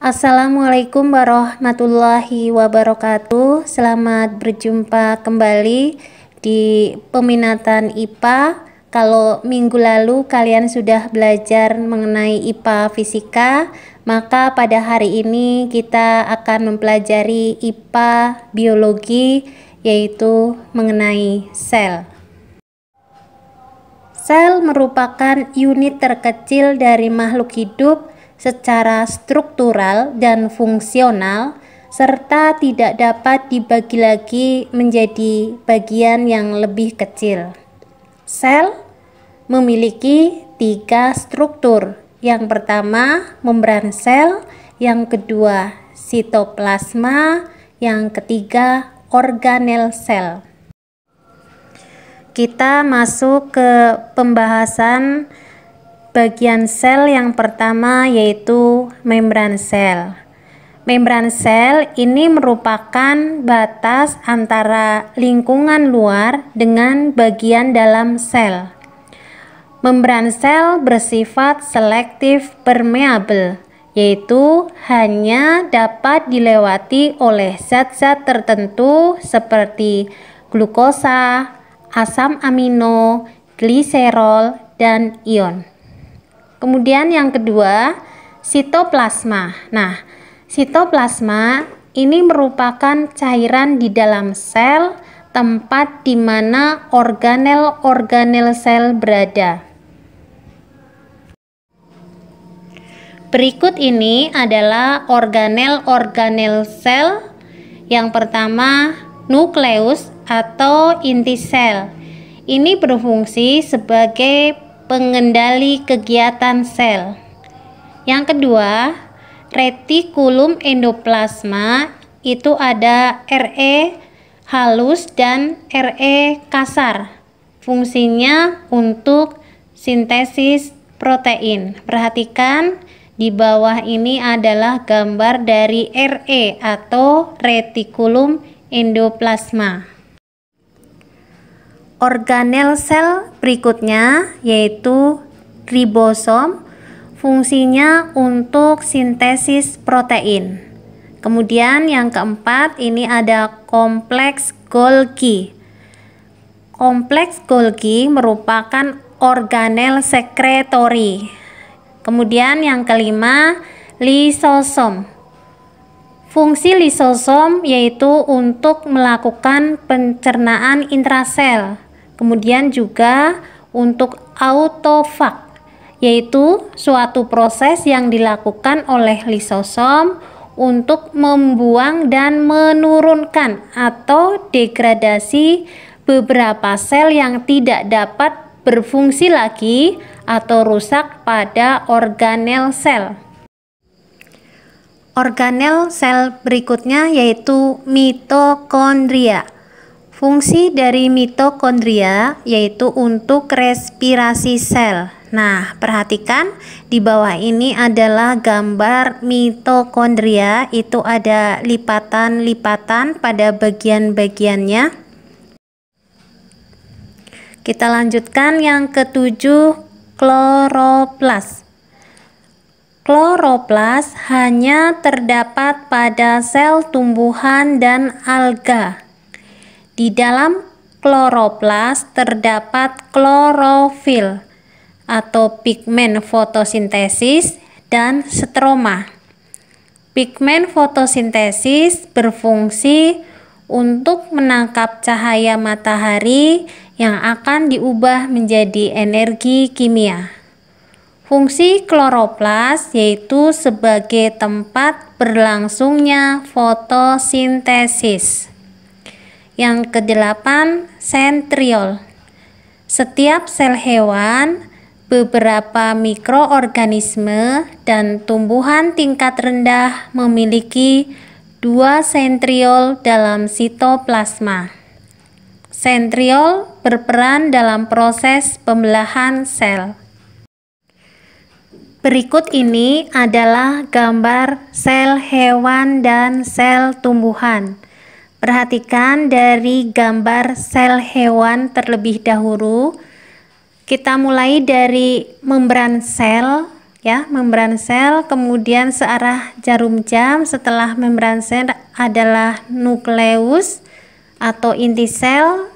Assalamualaikum warahmatullahi wabarakatuh. Selamat berjumpa kembali di peminatan IPA. Kalau minggu lalu kalian sudah belajar mengenai IPA fisika, maka pada hari ini kita akan mempelajari IPA biologi, yaitu mengenai sel. Sel merupakan unit terkecil dari makhluk hidup secara struktural dan fungsional, serta tidak dapat dibagi lagi menjadi bagian yang lebih kecil. Sel memiliki 3 struktur. Yang pertama, membran sel, yang kedua, sitoplasma, yang ketiga, organel sel. Kita masuk ke pembahasan bagian sel yang pertama, yaitu membran sel. Membran sel ini merupakan batas antara lingkungan luar dengan bagian dalam sel. Membran sel bersifat selektif permeabel, yaitu hanya dapat dilewati oleh zat-zat tertentu seperti glukosa, asam amino, gliserol, dan ion. Kemudian yang kedua, sitoplasma. Nah, sitoplasma ini merupakan cairan di dalam sel, tempat di mana organel-organel sel berada. Berikut ini adalah organel-organel sel. Yang pertama, nukleus atau inti sel. Ini berfungsi sebagai pengendali kegiatan sel. Yang kedua, retikulum endoplasma, itu ada Re halus dan Re kasar. Fungsinya untuk sintesis protein. Perhatikan di bawah ini adalah gambar dari Re atau retikulum endoplasma. Organel sel berikutnya yaitu ribosom, fungsinya untuk sintesis protein. Kemudian yang keempat, ini ada kompleks Golgi. Kompleks Golgi merupakan organel sekretori. Kemudian yang kelima, lisosom. Fungsi lisosom yaitu untuk melakukan pencernaan intrasel. Kemudian juga untuk autofag, yaitu suatu proses yang dilakukan oleh lisosom untuk membuang dan menurunkan atau degradasi beberapa sel yang tidak dapat berfungsi lagi atau rusak pada organel sel. Organel sel berikutnya yaitu mitokondria. Fungsi dari mitokondria yaitu untuk respirasi sel. Nah, perhatikan di bawah ini adalah gambar mitokondria, itu ada lipatan-lipatan pada bagian-bagiannya. Kita lanjutkan yang ketujuh, kloroplas. Kloroplas hanya terdapat pada sel tumbuhan dan alga. Di dalam kloroplas terdapat klorofil atau pigmen fotosintesis dan stroma. Pigmen fotosintesis berfungsi untuk menangkap cahaya matahari yang akan diubah menjadi energi kimia. Fungsi kloroplas yaitu sebagai tempat berlangsungnya fotosintesis. Yang kedelapan, sentriol. Setiap sel hewan, beberapa mikroorganisme, dan tumbuhan tingkat rendah memiliki 2 sentriol dalam sitoplasma. Sentriol berperan dalam proses pembelahan sel. Berikut ini adalah gambar sel hewan dan sel tumbuhan. Perhatikan dari gambar sel hewan terlebih dahulu. Kita mulai dari membran sel, ya, membran sel, kemudian searah jarum jam. Setelah membran sel adalah nukleus atau inti sel,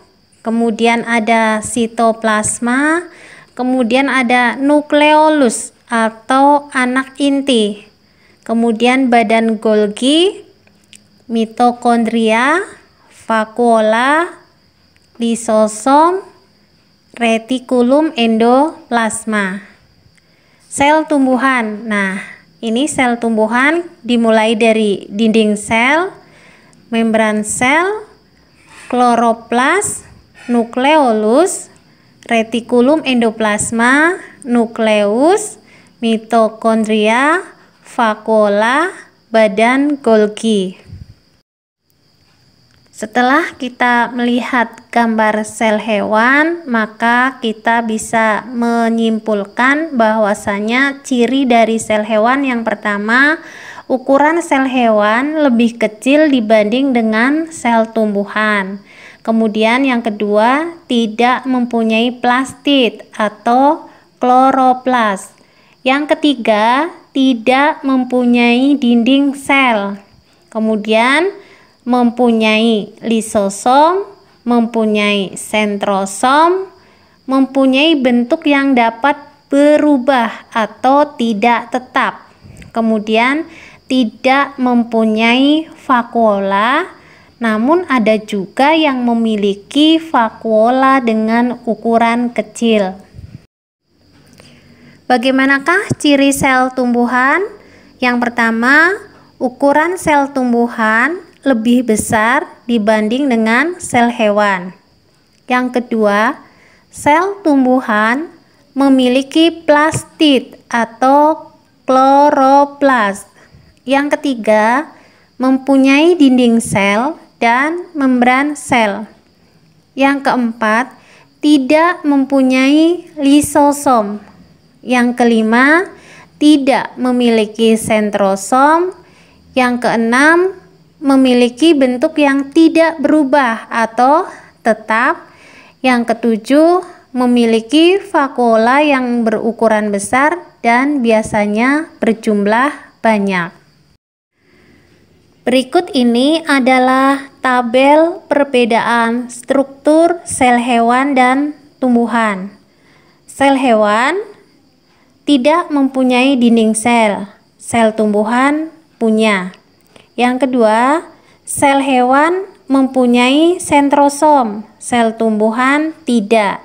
kemudian ada sitoplasma, kemudian ada nukleolus atau anak inti, kemudian badan Golgi, mitokondria, vakuola, lisosom, retikulum endoplasma. Sel tumbuhan. Nah, ini sel tumbuhan dimulai dari dinding sel, membran sel, kloroplas, nukleolus, retikulum endoplasma, nukleus, mitokondria, vakuola, badan Golgi. Setelah kita melihat gambar sel hewan, maka kita bisa menyimpulkan bahwasanya ciri dari sel hewan yang pertama, ukuran sel hewan lebih kecil dibanding dengan sel tumbuhan. Kemudian yang kedua, tidak mempunyai plastid atau kloroplas. Yang ketiga, tidak mempunyai dinding sel. Kemudian mempunyai lisosom, mempunyai sentrosom, mempunyai bentuk yang dapat berubah atau tidak tetap. Kemudian tidak mempunyai vakuola, namun ada juga yang memiliki vakuola dengan ukuran kecil. Bagaimanakah ciri sel tumbuhan? Yang pertama, ukuran sel tumbuhan lebih besar dibanding dengan sel hewan. Yang kedua, sel tumbuhan memiliki plastid atau kloroplas. Yang ketiga, mempunyai dinding sel dan membran sel. Yang keempat, tidak mempunyai lisosom. Yang kelima, tidak memiliki sentrosom. Yang keenam, memiliki bentuk yang tidak berubah atau tetap. Yang ketujuh, memiliki vakuola yang berukuran besar dan biasanya berjumlah banyak. Berikut ini adalah tabel perbedaan struktur sel hewan dan tumbuhan. Sel hewan tidak mempunyai dinding sel, sel tumbuhan punya. Yang kedua, sel hewan mempunyai sentrosom, sel tumbuhan tidak.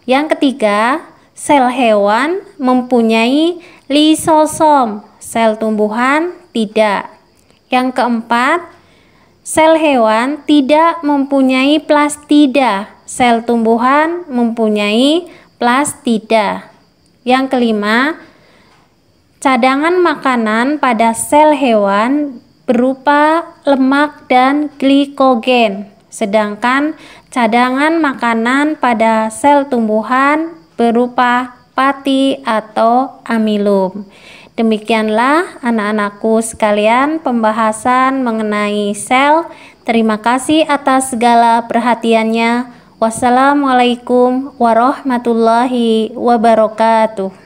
Yang ketiga, sel hewan mempunyai lisosom, sel tumbuhan tidak. Yang keempat, sel hewan tidak mempunyai plastida, sel tumbuhan mempunyai plastida. Yang kelima, cadangan makanan pada sel hewan berupa lemak dan glikogen, sedangkan cadangan makanan pada sel tumbuhan berupa pati atau amilum. Demikianlah anak-anakku sekalian pembahasan mengenai sel. Terima kasih atas segala perhatiannya. Wassalamualaikum warahmatullahi wabarakatuh.